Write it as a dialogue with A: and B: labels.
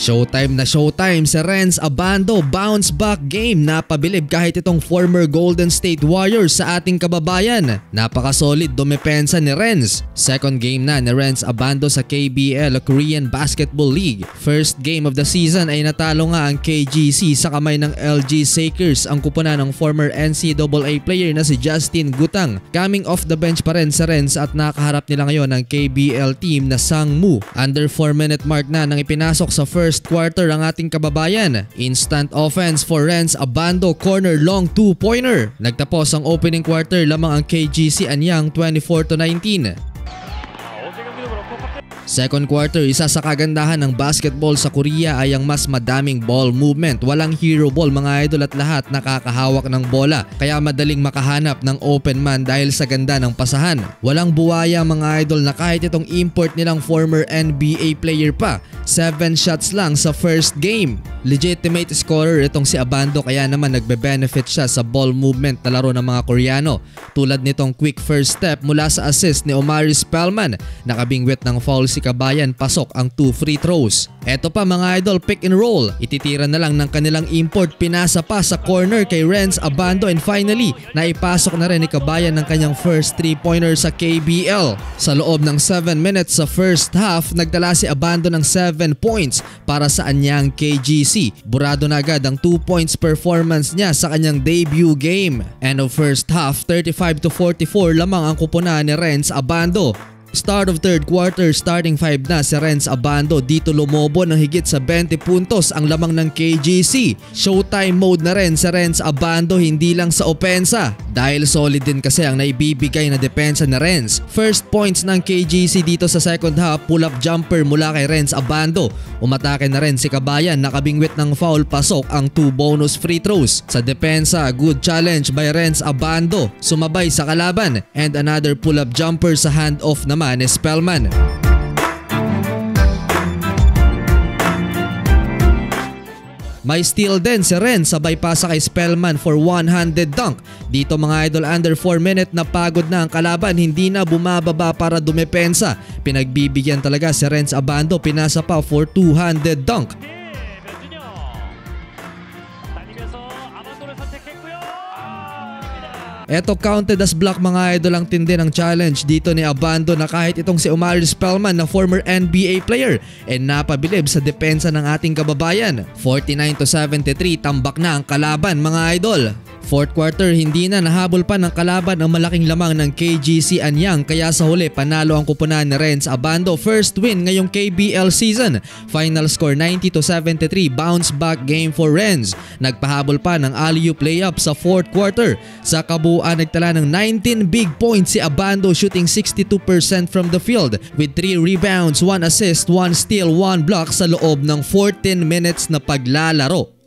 A: Showtime na showtime si Renz Abando, bounce back game. Napabilib kahit itong former Golden State Warriors sa ating kababayan. Napaka-solid dumepensa ni Renz. Second game na ni Renz Abando sa KBL Korean Basketball League. First game of the season ay natalo nga ang KGC sa kamay ng LG Sakers, ang kupunan ng former NCAA player na si Justin Gutang. Coming off the bench pa rin si Renz at nakaharap nila ngayon ang KBL team na Sangmu. Under 4-minute mark na nang ipinasok sa first quarter ang ating kababayan. Instant offense for Renz Abando, corner long 2-pointer. Nagtapos ang opening quarter lamang ang KGC Anyang 24-19. Second quarter, isa sa kagandahan ng basketball sa Korea ay ang mas madaming ball movement. Walang hero ball mga idol at lahat nakakahawak ng bola, kaya madaling makahanap ng open man dahil sa ganda ng pasahan. Walang buwaya mga idol na kahit itong import nilang former NBA player pa. 7 shots lang sa first game. Legitimate scorer itong si Abando, kaya naman nagbe-benefit siya sa ball movement na laro ng mga Koreano. Tulad nitong quick first step mula sa assist ni Omari Spellman. Nakabingwit ng foul si Kabayan, pasok ang 2 free throws. Eto pa mga idol, pick and roll. Ititira na lang ng kanilang import, pinasa pa sa corner kay Renz Abando, and finally naipasok na rin ni Kabayan ng kanyang first 3-pointer sa KBL. Sa loob ng 7 minutes sa first half, nagdala si Abando ng 7 points para sa Anyang KGC. Burado na agad ang 2 points performance niya sa kanyang debut game. End of first half, 35-44 lamang ang kupunan ni Renz Abando. Start of third quarter, starting 5 na si Renz Abando. Dito lumobo ng higit sa 20 puntos ang lamang ng KGC. Showtime mode na rin si Renz Abando, hindi lang sa opensa, dahil solid din kasi ang naibibigay na depensa ni Renz. First points ng KGC dito sa second half, pull-up jumper mula kay Renz Abando. Umatake na rin si Kabayan, nakabingwit ng foul, pasok ang 2 bonus free throws. Sa depensa, good challenge by Renz Abando, sumabay sa kalaban, and another pull-up jumper sa hand-off naman ni Spellman. May steal din si Renz, sabay pasa kay Spellman for one-handed dunk. Dito mga idol, under 4 minute na pagod na ang kalaban, hindi na bumababa para dumepensa. Pinagbibigyan talaga si Renz Abando, pinasa pa for two-handed dunk. Eto, counted as block mga idol. Ang tindi ng challenge dito ni Abando na kahit itong si Omari Spellman na former NBA player napabilib sa depensa ng ating kababayan. 49-73, tambak na ang kalaban mga idol. Fourth quarter, hindi na nahabol pa ng kalaban ang malaking lamang ng KGC Anyang, kaya sa huli panalo ang kupunan ni Renz Abando. First win ngayong KBL season. Final score 90-73, bounce back game for Renz. Nagpahabol pa ng alley-oop layup sa fourth quarter. Sa kabuuan, nagtala ng 19 big points si Abando, shooting 62% from the field with 3 rebounds, 1 assist, 1 steal, 1 block sa loob ng 14 minutes na paglalaro.